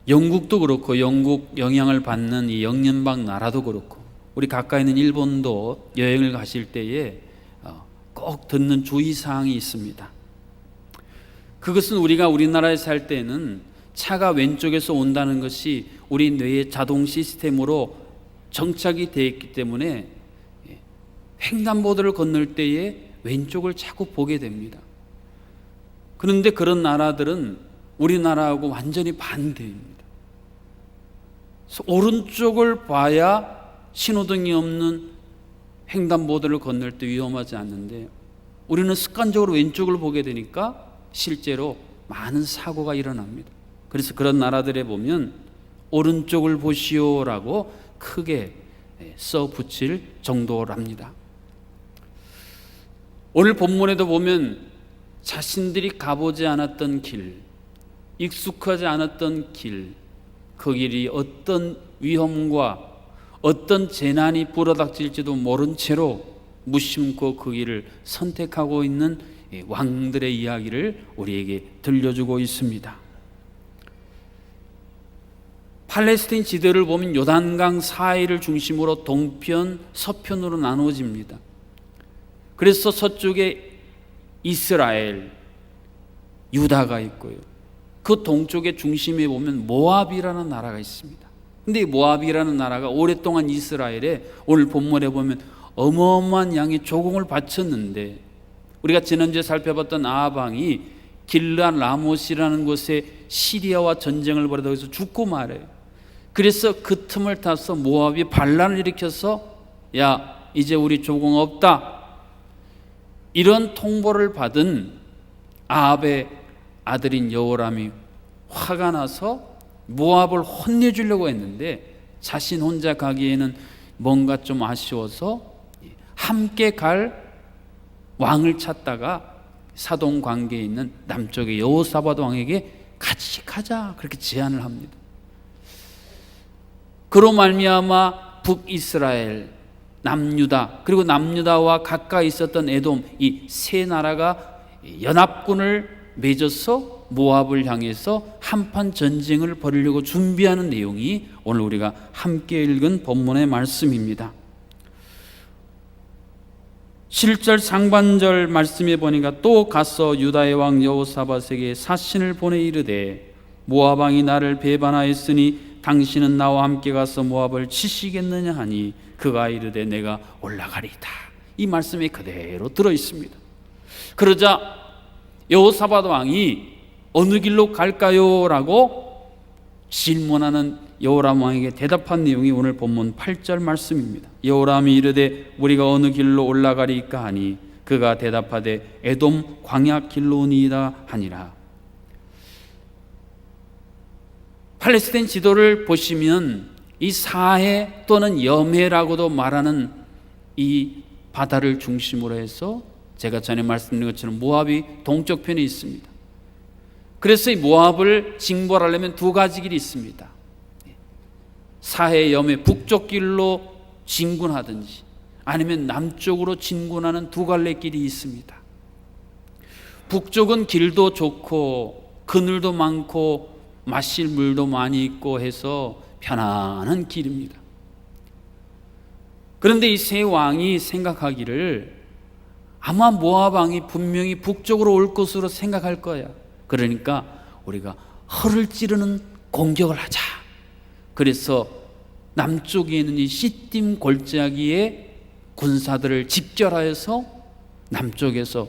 영국도 그렇고 영국 영향을 받는 이 영연방 나라도 그렇고 우리 가까이 있는 일본도 여행을 가실 때에 꼭 듣는 주의사항이 있습니다. 그것은 우리가 우리나라에 살 때는 차가 왼쪽에서 온다는 것이 우리 뇌의 자동 시스템으로 정착이 되어 있기 때문에 횡단보도를 건널 때에 왼쪽을 자꾸 보게 됩니다. 그런데 그런 나라들은 우리나라하고 완전히 반대입니다. 그래서 오른쪽을 봐야 신호등이 없는 횡단보도를 건널 때 위험하지 않는데 우리는 습관적으로 왼쪽을 보게 되니까 실제로 많은 사고가 일어납니다. 그래서 그런 나라들에 보면 오른쪽을 보시오라고 크게 써 붙일 정도랍니다. 오늘 본문에도 보면 자신들이 가보지 않았던 길, 익숙하지 않았던 길, 그 길이 어떤 위험과 어떤 재난이 불어닥칠지도 모른 채로 무심코 그 길을 선택하고 있는 왕들의 이야기를 우리에게 들려주고 있습니다. 팔레스타인 지대를 보면 요단강 사이를 중심으로 동편, 서편으로 나누어집니다. 그래서 서쪽에 이스라엘, 유다가 있고요. 그 동쪽의 중심에 보면 모압이라는 나라가 있습니다. 근데 이 모압이라는 나라가 오랫동안 이스라엘에 오늘 본문에 보면 어마어마한 양의 조공을 바쳤는데 우리가 지난주에 살펴봤던 아합 왕이 길르앗 라못이라는 곳에 시리아와 전쟁을 벌이다 거기서 죽고 말해요. 그래서 그 틈을 타서 모압이 반란을 일으켜서 야 이제 우리 조공 없다 이런 통보를 받은 아합의 아들인 여호람이 화가 나서 모압을 혼내주려고 했는데 자신 혼자 가기에는 뭔가 좀 아쉬워서 함께 갈 왕을 찾다가 사돈 관계에 있는 남쪽의 여호사밧 왕에게 같이 가자 그렇게 제안을 합니다. 그로 말미암아 북이스라엘, 남유다 그리고 남유다와 가까이 있었던 에돔 이 세 나라가 연합군을 맺어서 모압을 향해서 한판 전쟁을 벌이려고 준비하는 내용이 오늘 우리가 함께 읽은 본문의 말씀입니다. 7절 상반절 말씀에 보니까 또 가서 유다의 왕 여호사밧에게 사신을 보내 이르되 모압 왕이 나를 배반하였으니 당신은 나와 함께 가서 모압을 치시겠느냐 하니 그가 이르되 내가 올라가리이다. 이 말씀이 그대로 들어 있습니다. 그러자 여호사밧 왕이 어느 길로 갈까요? 라고 질문하는 여호람 왕에게 대답한 내용이 오늘 본문 8절 말씀입니다. 여호람이 이르되 우리가 어느 길로 올라가리까 하니 그가 대답하되 에돔 광야 길로니이다 하니라. 팔레스타인 지도를 보시면 이 사해 또는 염해라고도 말하는 이 바다를 중심으로 해서 제가 전에 말씀드린 것처럼 모압이 동쪽 편에 있습니다. 그래서 이 모압을 징벌하려면 두 가지 길이 있습니다. 사해 염해 북쪽 길로 진군하든지 아니면 남쪽으로 진군하는 두 갈래 길이 있습니다. 북쪽은 길도 좋고 그늘도 많고 마실 물도 많이 있고 해서 편안한 길입니다. 그런데 이 세 왕이 생각하기를 아마 모압 왕이 분명히 북쪽으로 올 것으로 생각할 거야. 그러니까 우리가 허를 찌르는 공격을 하자. 그래서 남쪽에 있는 이 시딤 골짜기에 군사들을 집결하여서 남쪽에서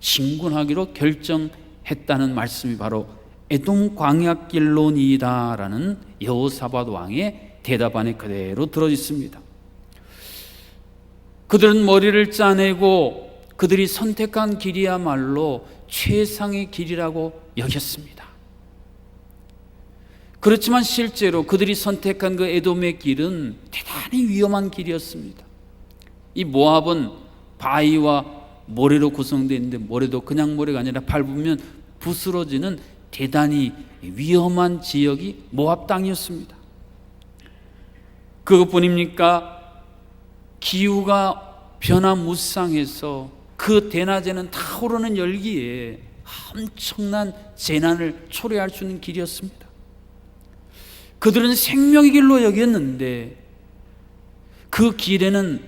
진군하기로 결정했다는 말씀이 바로 에돔 광야길로니이다라는 여호사밧 왕의 대답 안에 그대로 들어 있습니다. 그들은 머리를 짜내고 그들이 선택한 길이야말로 최상의 길이라고 여겼습니다. 그렇지만 실제로 그들이 선택한 그 에돔의 길은 대단히 위험한 길이었습니다. 이 모압은 바위와 모래로 구성되어 있는데 모래도 그냥 모래가 아니라 밟으면 부스러지는 대단히 위험한 지역이 모압 땅이었습니다. 그것뿐입니까? 기후가 변화무쌍해서 그 대낮에는 타오르는 열기에 엄청난 재난을 초래할 수 있는 길이었습니다. 그들은 생명의 길로 여겼는데 그 길에는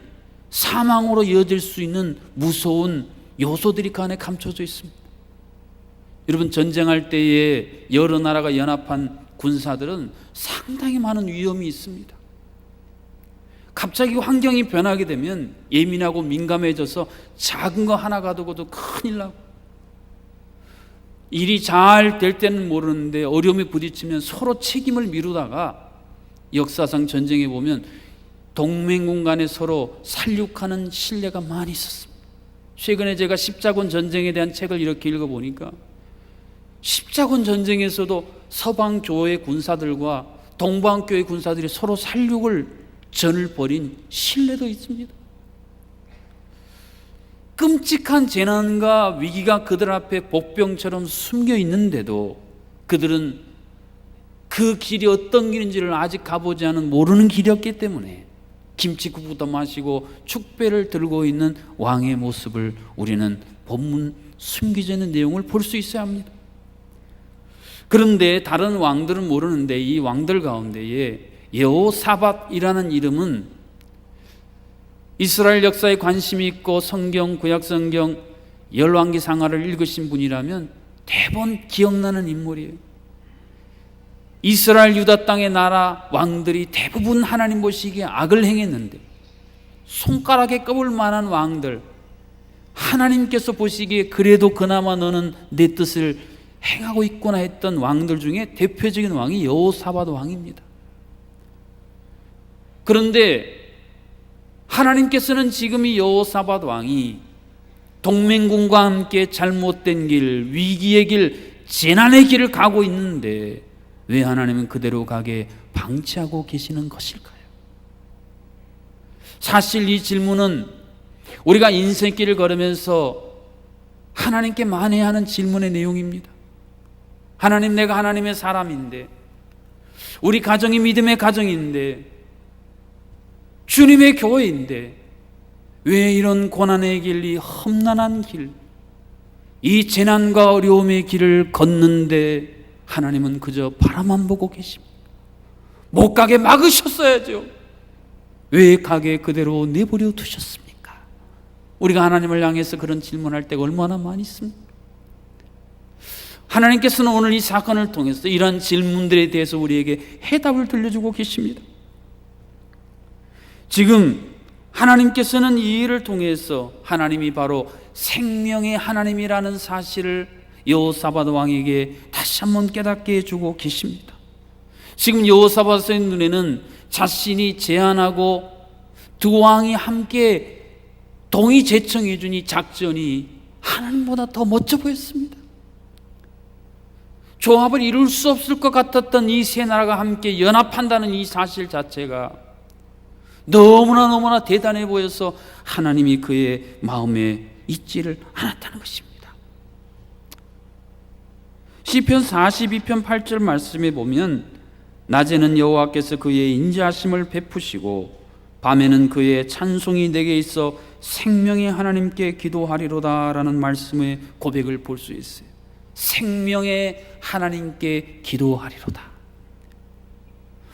사망으로 이어질 수 있는 무서운 요소들이 그 안에 감춰져 있습니다. 여러분, 전쟁할 때에 여러 나라가 연합한 군사들은 상당히 많은 위험이 있습니다. 갑자기 환경이 변하게 되면 예민하고 민감해져서 작은 거 하나 가두고도 큰일 나고, 일이 잘 될 때는 모르는데 어려움에 부딪히면 서로 책임을 미루다가 역사상 전쟁에 보면 동맹군 간에 서로 살육하는 신뢰가 많이 있었습니다. 최근에 제가 십자군 전쟁에 대한 책을 이렇게 읽어보니까 십자군 전쟁에서도 서방 교회 군사들과 동방 교회 군사들이 서로 살육을 전을 벌인 신뢰도 있습니다. 끔찍한 재난과 위기가 그들 앞에 복병처럼 숨겨 있는데도 그들은 그 길이 어떤 길인지를 아직 가보지 않은 모르는 길이었기 때문에 김치국부터 마시고 축배를 들고 있는 왕의 모습을 우리는 본문 숨겨져 있는 내용을 볼 수 있어야 합니다. 그런데 다른 왕들은 모르는데 이 왕들 가운데에 여호사밧이라는 이름은 이스라엘 역사에 관심이 있고 성경, 구약성경, 열왕기상하를 읽으신 분이라면 대번 기억나는 인물이에요. 이스라엘 유다 땅의 나라 왕들이 대부분 하나님 보시기에 악을 행했는데 손가락에 꼽을 만한 왕들, 하나님께서 보시기에 그래도 그나마 너는 내 뜻을 행하고 있구나 했던 왕들 중에 대표적인 왕이 여호사밧 왕입니다. 그런데 하나님께서는 지금 이 여호사밧 왕이 동맹군과 함께 잘못된 길, 위기의 길, 재난의 길을 가고 있는데 왜 하나님은 그대로 가게 방치하고 계시는 것일까요? 사실 이 질문은 우리가 인생길을 걸으면서 하나님께 만회하는 질문의 내용입니다. 하나님, 내가 하나님의 사람인데, 우리 가정이 믿음의 가정인데, 주님의 교회인데 왜 이런 고난의 길, 이 험난한 길, 이 재난과 어려움의 길을 걷는데 하나님은 그저 바라만 보고 계십니다. 못 가게 막으셨어야죠. 왜 가게 그대로 내버려 두셨습니까? 우리가 하나님을 향해서 그런 질문할 때가 얼마나 많이 있습니까? 하나님께서는 오늘 이 사건을 통해서 이런 질문들에 대해서 우리에게 해답을 들려주고 계십니다. 지금 하나님께서는 이 일을 통해서 하나님이 바로 생명의 하나님이라는 사실을 여호사밧 왕에게 다시 한번 깨닫게 해주고 계십니다. 지금 여호사밧의 눈에는 자신이 제안하고 두 왕이 함께 동의 제청해 준 이 작전이 하나님보다 더 멋져 보였습니다. 조합을 이룰 수 없을 것 같았던 이 세 나라가 함께 연합한다는 이 사실 자체가 너무나 대단해 보여서 하나님이 그의 마음에 있지를 않았다는 것입니다. 시편 42편 8절 말씀에 보면 낮에는 여호와께서 그의 인자하심을 베푸시고 밤에는 그의 찬송이 내게 있어 생명의 하나님께 기도하리로다 라는 말씀의 고백을 볼 수 있어요. 생명의 하나님께 기도하리로다.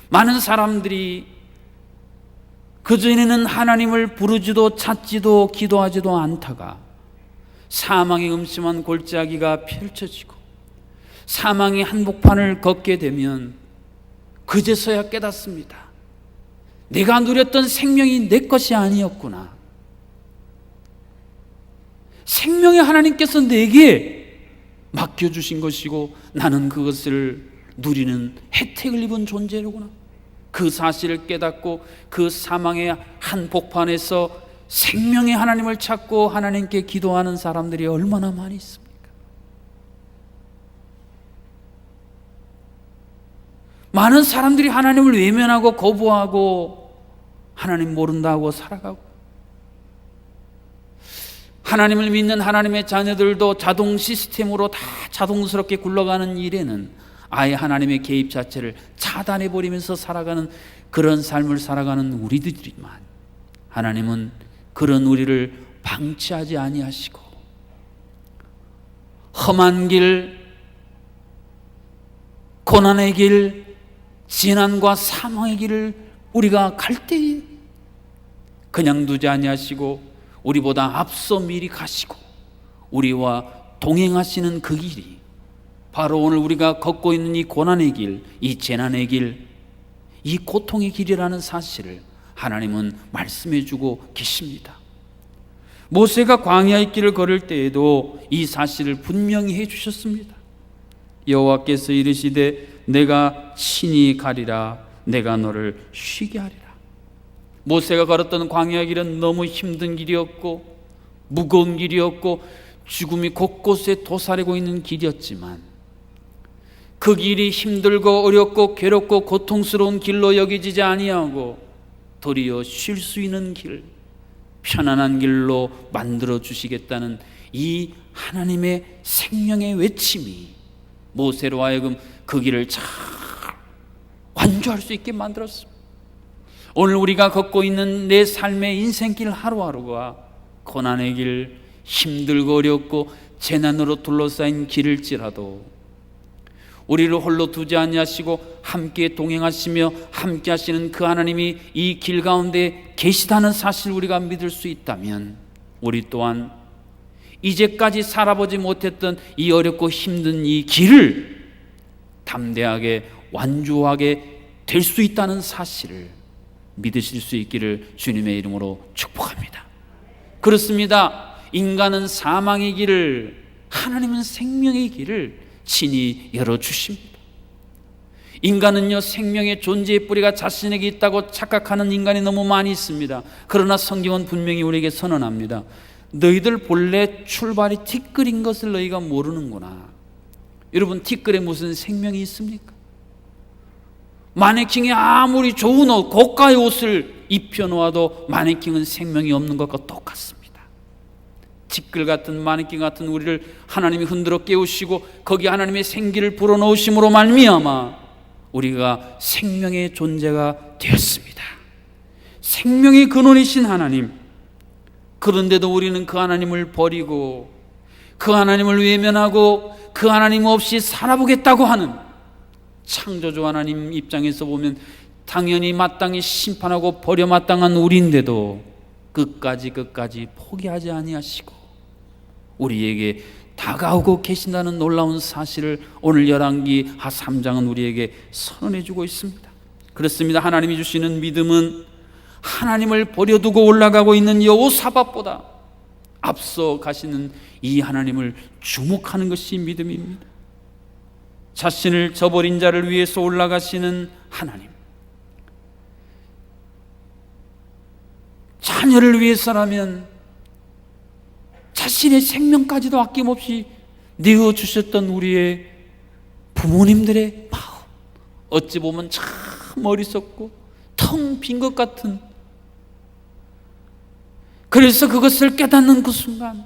많은 사람들이 그전에는 하나님을 부르지도 찾지도 기도하지도 않다가 사망의 음침한 골짜기가 펼쳐지고 사망의 한복판을 걷게 되면 그제서야 깨닫습니다. 내가 누렸던 생명이 내 것이 아니었구나. 생명의 하나님께서 내게 맡겨주신 것이고 나는 그것을 누리는 혜택을 입은 존재로구나. 그 사실을 깨닫고 그 사망의 한복판에서 생명의 하나님을 찾고 하나님께 기도하는 사람들이 얼마나 많이 있습니까? 많은 사람들이 하나님을 외면하고 거부하고 하나님 모른다고 살아가고, 하나님을 믿는 하나님의 자녀들도 자동 시스템으로 다 자동스럽게 굴러가는 일에는 아예 하나님의 개입 자체를 차단해버리면서 살아가는 그런 삶을 살아가는 우리들이지만 하나님은 그런 우리를 방치하지 아니하시고 험한 길, 고난의 길, 재난과 사망의 길을 우리가 갈 때에 그냥 두지 아니하시고 우리보다 앞서 미리 가시고 우리와 동행하시는 그 길이 바로 오늘 우리가 걷고 있는 이 고난의 길, 이 재난의 길, 이 고통의 길이라는 사실을 하나님은 말씀해 주고 계십니다. 모세가 광야의 길을 걸을 때에도 이 사실을 분명히 해 주셨습니다. 여호와께서 이르시되 내가 친히 가리라, 내가 너를 쉬게 하리라. 모세가 걸었던 광야의 길은 너무 힘든 길이었고 무거운 길이었고 죽음이 곳곳에 도사리고 있는 길이었지만 그 길이 힘들고 어렵고 괴롭고 고통스러운 길로 여기지지 아니하고 도리어 쉴 수 있는 길, 편안한 길로 만들어 주시겠다는 이 하나님의 생명의 외침이 모세로 하여금 그 길을 잘 완주할 수 있게 만들었습니다. 오늘 우리가 걷고 있는 내 삶의 인생길 하루하루가 고난의 길, 힘들고 어렵고 재난으로 둘러싸인 길일지라도 우리를 홀로 두지 아니하시고 함께 동행하시며 함께 하시는 그 하나님이 이 길 가운데 계시다는 사실을 우리가 믿을 수 있다면 우리 또한 이제까지 살아보지 못했던 이 어렵고 힘든 이 길을 담대하게 완주하게 될 수 있다는 사실을 믿으실 수 있기를 주님의 이름으로 축복합니다. 그렇습니다. 인간은 사망의 길을, 하나님은 생명의 길을 친히 열어주십니다. 인간은요, 생명의 존재의 뿌리가 자신에게 있다고 착각하는 인간이 너무 많이 있습니다. 그러나 성경은 분명히 우리에게 선언합니다. 너희들 본래 출발이 티끌인 것을 너희가 모르는구나. 여러분, 티끌에 무슨 생명이 있습니까? 마네킹이 아무리 좋은 옷, 고가의 옷을 입혀놓아도 마네킹은 생명이 없는 것과 똑같습니다. 티끌 같은 마네킹 같은 우리를 하나님이 흔들어 깨우시고 거기 하나님의 생기를 불어넣으심으로 말미암아 우리가 생명의 존재가 되었습니다. 생명의 근원이신 하나님, 그런데도 우리는 그 하나님을 버리고 그 하나님을 외면하고 그 하나님 없이 살아보겠다고 하는 창조주 하나님 입장에서 보면 당연히 마땅히 심판하고 버려마땅한 우리인데도 끝까지 포기하지 아니하시고 우리에게 다가오고 계신다는 놀라운 사실을 오늘 열왕기하 3장은 우리에게 선언해 주고 있습니다. 그렇습니다. 하나님이 주시는 믿음은 하나님을 버려두고 올라가고 있는 여호사밧보다 앞서 가시는 이 하나님을 주목하는 것이 믿음입니다. 자신을 저버린 자를 위해서 올라가시는 하나님, 자녀를 위해서라면 자신의 생명까지도 아낌없이 내어주셨던 우리의 부모님들의 마음, 어찌 보면 참 어리석고 텅 빈 것 같은, 그래서 그것을 깨닫는 그 순간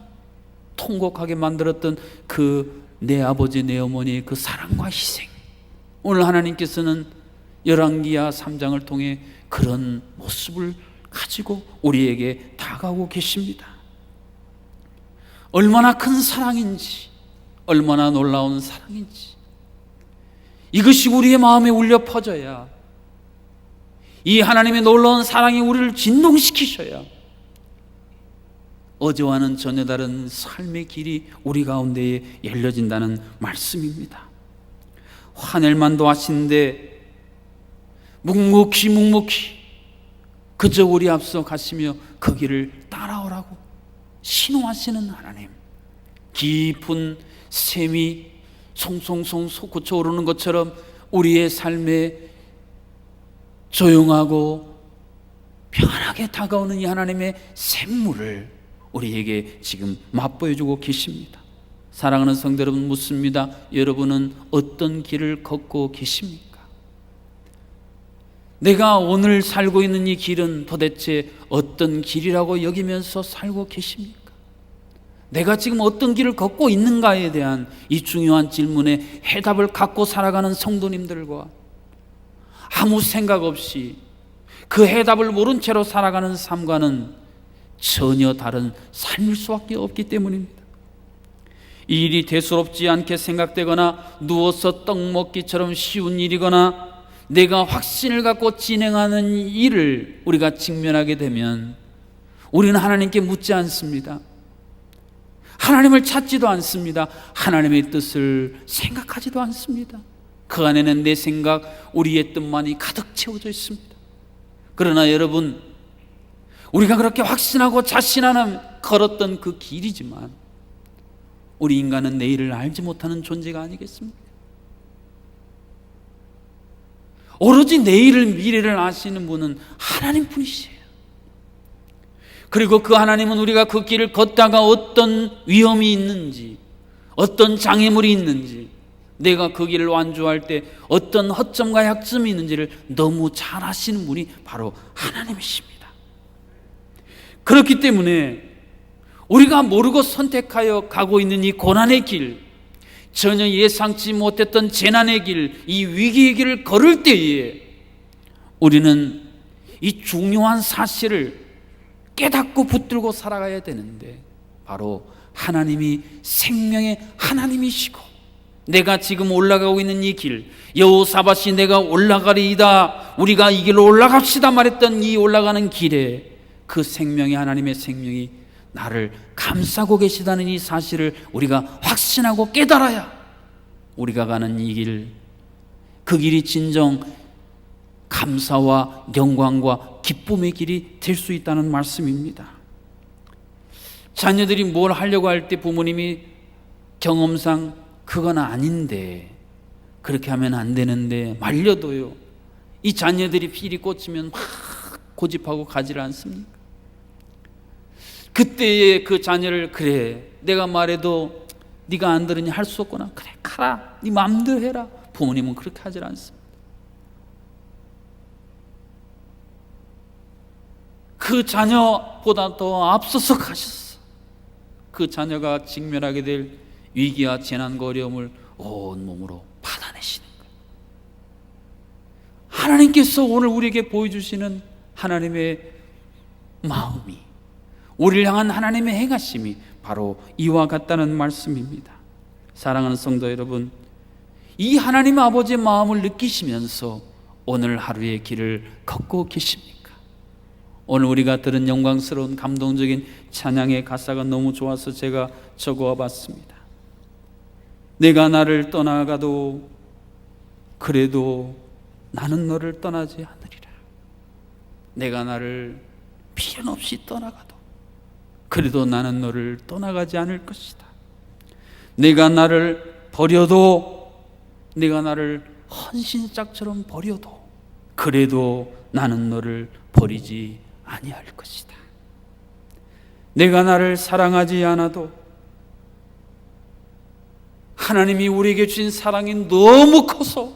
통곡하게 만들었던 그 내 아버지 내 어머니의 그 사랑과 희생, 오늘 하나님께서는 열왕기하 3장을 통해 그런 모습을 가지고 우리에게 다가오고 계십니다. 얼마나 큰 사랑인지, 얼마나 놀라운 사랑인지, 이것이 우리의 마음에 울려 퍼져야, 이 하나님의 놀라운 사랑이 우리를 진동시키셔야 어제와는 전혀 다른 삶의 길이 우리 가운데에 열려진다는 말씀입니다. 화낼 만도 하시는데 묵묵히 그저 우리 앞서 가시며 그 길을 따라오라고 신호하시는 하나님, 깊은 샘이 송송송 솟구쳐 오르는 것처럼 우리의 삶에 조용하고 편하게 다가오는 이 하나님의 샘물을 우리에게 지금 맛보여주고 계십니다. 사랑하는 성도 여러분, 묻습니다. 여러분은 어떤 길을 걷고 계십니까? 내가 오늘 살고 있는 이 길은 도대체 어떤 길이라고 여기면서 살고 계십니까? 내가 지금 어떤 길을 걷고 있는가에 대한 이 중요한 질문에 해답을 갖고 살아가는 성도님들과 아무 생각 없이 그 해답을 모른 채로 살아가는 삶과는 전혀 다른 삶일 수밖에 없기 때문입니다. 이 일이 대수롭지 않게 생각되거나 누워서 떡 먹기처럼 쉬운 일이거나 내가 확신을 갖고 진행하는 일을 우리가 직면하게 되면 우리는 하나님께 묻지 않습니다. 하나님을 찾지도 않습니다. 하나님의 뜻을 생각하지도 않습니다. 그 안에는 내 생각, 우리의 뜻만이 가득 채워져 있습니다. 그러나 여러분, 우리가 그렇게 확신하고 자신하는 걸었던 그 길이지만 우리 인간은 내일을 알지 못하는 존재가 아니겠습니까? 오로지 내일을, 미래를 아시는 분은 하나님뿐이시에요. 그리고 그 하나님은 우리가 그 길을 걷다가 어떤 위험이 있는지, 어떤 장애물이 있는지, 내가 그 길을 완주할 때 어떤 허점과 약점이 있는지를 너무 잘 아시는 분이 바로 하나님이십니다. 그렇기 때문에 우리가 모르고 선택하여 가고 있는 이 고난의 길, 전혀 예상치 못했던 재난의 길, 이 위기의 길을 걸을 때에 우리는 이 중요한 사실을 깨닫고 붙들고 살아가야 되는데, 바로 하나님이 생명의 하나님이시고 내가 지금 올라가고 있는 이 길, 여호사밧이 내가 올라가리이다, 우리가 이 길로 올라갑시다 말했던 이 올라가는 길에 그 생명의 하나님의 생명이 나를 감싸고 계시다는 이 사실을 우리가 확신하고 깨달아야 우리가 가는 이 길, 그 길이 진정 감사와 영광과 기쁨의 길이 될 수 있다는 말씀입니다. 자녀들이 뭘 하려고 할 때 부모님이 경험상 그건 아닌데, 그렇게 하면 안 되는데 말려도요, 이 자녀들이 필이 꽂히면 막 고집하고 가지를 않습니까? 그때에 그 자녀를, 그래 내가 말해도 네가 안 들으니 할 수 없구나, 그래 가라, 네 마음대로 해라. 부모님은 그렇게 하질 않습니다. 그 자녀보다 더 앞서서 가셨어. 그 자녀가 직면하게 될 위기와 재난과 어려움을 온몸으로 받아내시는 거예요. 하나님께서 오늘 우리에게 보여주시는 하나님의 마음이, 우리를 향한 하나님의 행하심이 바로 이와 같다는 말씀입니다. 사랑하는 성도 여러분, 이 하나님 아버지의 마음을 느끼시면서 오늘 하루의 길을 걷고 계십니까? 오늘 우리가 들은 영광스러운 감동적인 찬양의 가사가 너무 좋아서 제가 적어와 봤습니다. 내가 나를 떠나가도 그래도 나는 너를 떠나지 않으리라. 내가 나를 필연 없이 떠나가도 그래도 나는 너를 떠나가지 않을 것이다. 내가 나를 버려도, 내가 나를 헌신짝처럼 버려도 그래도 나는 너를 버리지 아니할 것이다. 내가 나를 사랑하지 않아도 하나님이 우리에게 주신 사랑이 너무 커서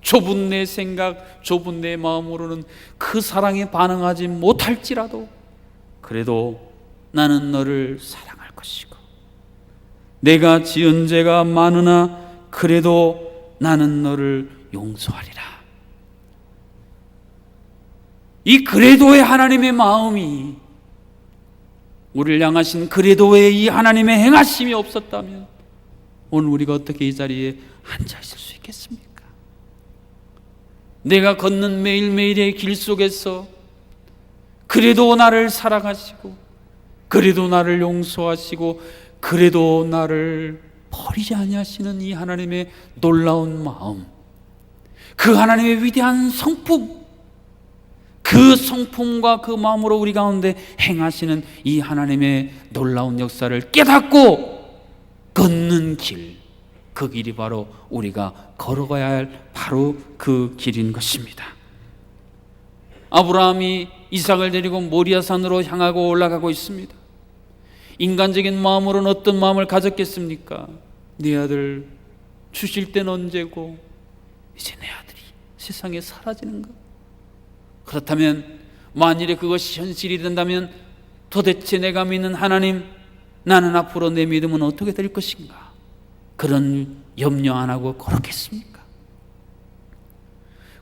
좁은 내 생각, 좁은 내 마음으로는 그 사랑에 반응하지 못할지라도 그래도 나는 너를 사랑할 것이고, 내가 지은 죄가 많으나 그래도 나는 너를 용서하리라. 이 그래도의 하나님의 마음이, 우리를 향하신 그래도의 이 하나님의 행하심이 없었다면 오늘 우리가 어떻게 이 자리에 앉아 있을 수 있겠습니까? 내가 걷는 매일매일의 길 속에서 그래도 나를 사랑하시고, 그래도 나를 용서하시고, 그래도 나를 버리지 아니하시는 이 하나님의 놀라운 마음, 그 하나님의 위대한 성품, 그 성품과 그 마음으로 우리 가운데 행하시는 이 하나님의 놀라운 역사를 깨닫고 걷는 길, 그 길이 바로 우리가 걸어가야 할 바로 그 길인 것입니다. 아브라함이 이삭을 데리고 모리아산으로 향하고 올라가고 있습니다. 인간적인 마음으로는 어떤 마음을 가졌겠습니까? 네 아들 주실 때는 언제고 이제 내 아들이 세상에 사라지는가? 그렇다면 만일에 그것이 현실이 된다면 도대체 내가 믿는 하나님, 나는 앞으로 내 믿음은 어떻게 될 것인가? 그런 염려 안 하고 걸었겠습니까?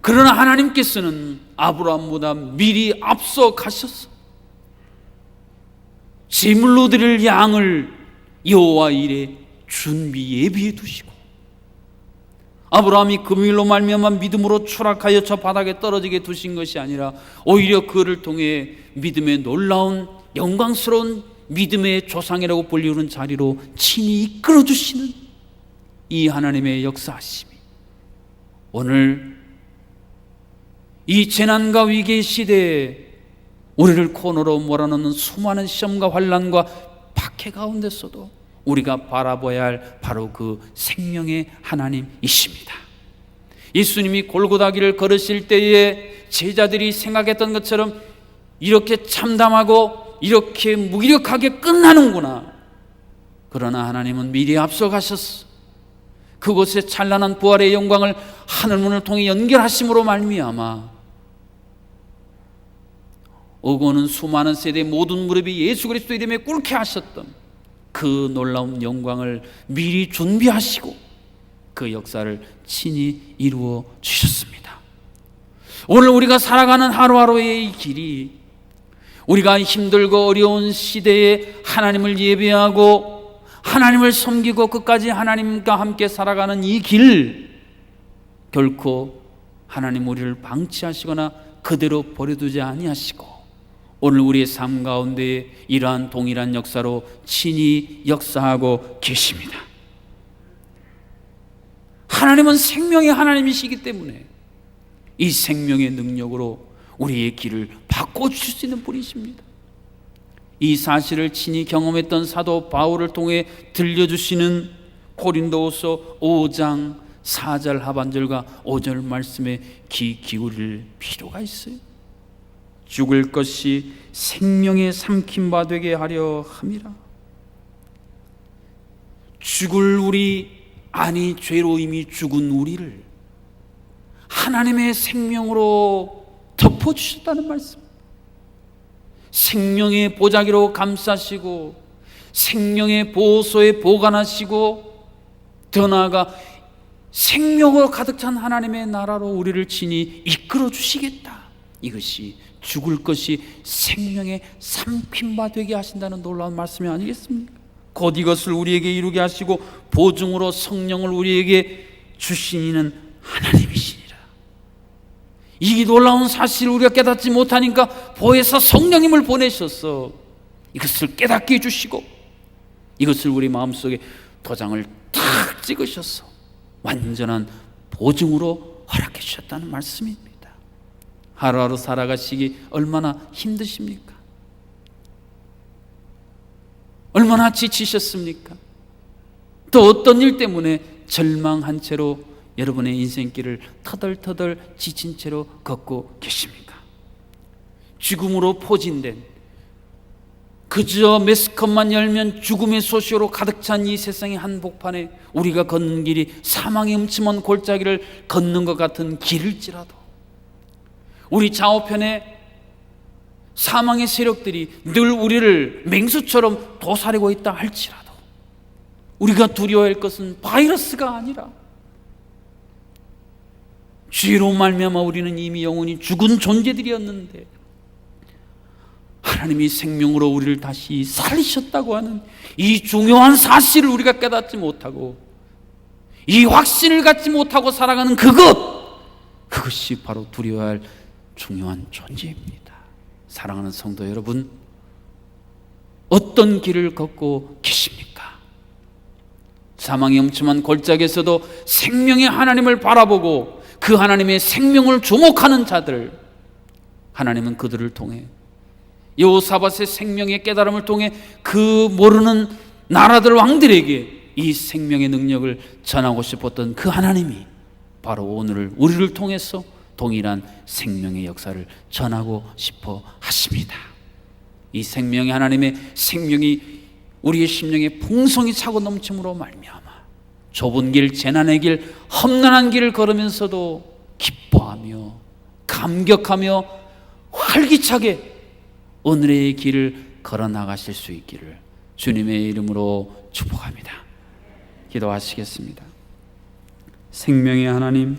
그러나 하나님께서는 아브라함보다 미리 앞서 가셔서 제물로 드릴 양을 여호와 일에 준비 예비해 두시고, 아브라함이 금일로 말미암아 믿음으로 추락하여 저 바닥에 떨어지게 두신 것이 아니라 오히려 그를 통해 믿음의 놀라운 영광스러운 믿음의 조상이라고 불리우는 자리로 친히 이끌어주시는 이 하나님의 역사하심이 오늘 이 재난과 위기의 시대에 우리를 코너로 몰아넣는 수많은 시험과 환난과 박해 가운데서도 우리가 바라봐야 할 바로 그 생명의 하나님이십니다. 예수님이 골고다 길을 걸으실 때에 제자들이 생각했던 것처럼 이렇게 참담하고 이렇게 무기력하게 끝나는구나. 그러나 하나님은 미리 앞서가셨어. 그곳에 찬란한 부활의 영광을 하늘문을 통해 연결하심으로 말미암아 오고 오는 수많은 세대의 모든 무릎이 예수 그리스도 이름에 꿇게 하셨던 그 놀라운 영광을 미리 준비하시고 그 역사를 친히 이루어 주셨습니다. 오늘 우리가 살아가는 하루하루의 이 길이 우리가 힘들고 어려운 시대에 하나님을 예배하고 하나님을 섬기고 끝까지 하나님과 함께 살아가는 이 길, 결코 하나님 우리를 방치하시거나 그대로 버려두지 아니하시고 오늘 우리의 삶 가운데 이러한 동일한 역사로 친히 역사하고 계십니다. 하나님은 생명의 하나님이시기 때문에 이 생명의 능력으로 우리의 길을 바꿔주실 수 있는 분이십니다. 이 사실을 친히 경험했던 사도 바울을 통해 들려주시는 고린도후서 5장 4절 하반절과 5절 말씀에 귀 기울일 필요가 있어요. 죽을 것이 생명에 삼킨 바 되게 하려 함이라. 죽을 우리, 아니 죄로 이미 죽은 우리를 하나님의 생명으로 덮어주셨다는 말씀. 생명의 보자기로 감싸시고 생명의 보호소에 보관하시고 더 나아가 생명으로 가득 찬 하나님의 나라로 우리를 친히 이끌어 주시겠다. 이것이 죽을 것이 생명에 삼킨 바 되게 하신다는 놀라운 말씀이 아니겠습니까? 곧 이것을 우리에게 이루게 하시고 보증으로 성령을 우리에게 주시는 하나님이시니라. 이 놀라운 사실을 우리가 깨닫지 못하니까 보혜사 성령님을 보내셔서 이것을 깨닫게 해주시고 이것을 우리 마음속에 도장을 탁 찍으셔서 완전한 보증으로 허락해 주셨다는 말씀입니다. 하루하루 살아가시기 얼마나 힘드십니까? 얼마나 지치셨습니까? 또 어떤 일 때문에 절망한 채로 여러분의 인생길을 터덜터덜 지친 채로 걷고 계십니까? 죽음으로 포진된 그저 매스컴만 열면 죽음의 소식으로 가득 찬 이 세상의 한복판에 우리가 걷는 길이 사망의 음침한 골짜기를 걷는 것 같은 길일지라도 우리 좌우편에 사망의 세력들이 늘 우리를 맹수처럼 도사리고 있다 할지라도 우리가 두려워할 것은 바이러스가 아니라 죄로 말미암아 우리는 이미 영원히 죽은 존재들이었는데 하나님이 생명으로 우리를 다시 살리셨다고 하는 이 중요한 사실을 우리가 깨닫지 못하고 이 확신을 갖지 못하고 살아가는 그것이 바로 두려워할 중요한 존재입니다. 사랑하는 성도 여러분, 어떤 길을 걷고 계십니까? 사망의 음침한 골짜기에서도 생명의 하나님을 바라보고 그 하나님의 생명을 주목하는 자들, 하나님은 그들을 통해 여호사밧의 생명의 깨달음을 통해 그 모르는 나라들 왕들에게 이 생명의 능력을 전하고 싶었던 그 하나님이 바로 오늘 우리를 통해서 동일한 생명의 역사를 전하고 싶어 하십니다. 이 생명의 하나님의 생명이 우리의 심령에 풍성히 차고 넘침으로 말미암아 좁은 길, 재난의 길, 험난한 길을 걸으면서도 기뻐하며 감격하며 활기차게 오늘의 길을 걸어 나가실 수 있기를 주님의 이름으로 축복합니다. 기도하시겠습니다. 생명의 하나님,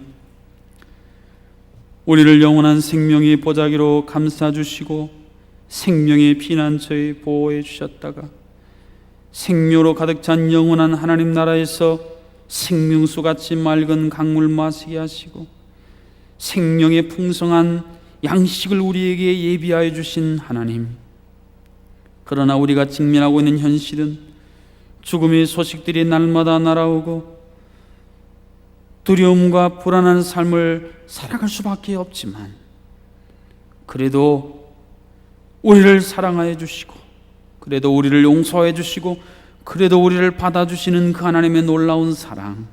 우리를 영원한 생명의 보자기로 감싸주시고 생명의 피난처에 보호해 주셨다가 생명으로 가득 찬 영원한 하나님 나라에서 생명수같이 맑은 강물 마시게 하시고 생명의 풍성한 양식을 우리에게 예비하여 주신 하나님, 그러나 우리가 직면하고 있는 현실은 죽음의 소식들이 날마다 날아오고 두려움과 불안한 삶을 살아갈 수밖에 없지만, 그래도 우리를 사랑하여 주시고, 그래도 우리를 용서해 주시고, 그래도 우리를 받아주시는 그 하나님의 놀라운 사랑,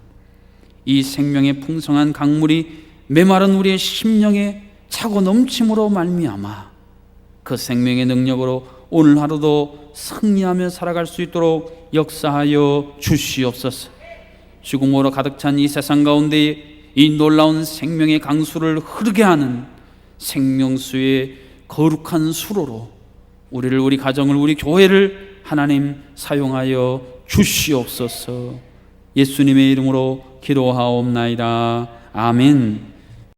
이 생명의 풍성한 강물이 메마른 우리의 심령에 차고 넘침으로 말미암아 그 생명의 능력으로 오늘 하루도 승리하며 살아갈 수 있도록 역사하여 주시옵소서. 죽음으로 가득 찬 이 세상 가운데 이 놀라운 생명의 강수를 흐르게 하는 생명수의 거룩한 수로로 우리를, 우리 가정을, 우리 교회를 하나님 사용하여 주시옵소서. 예수님의 이름으로 기도하옵나이다. 아멘.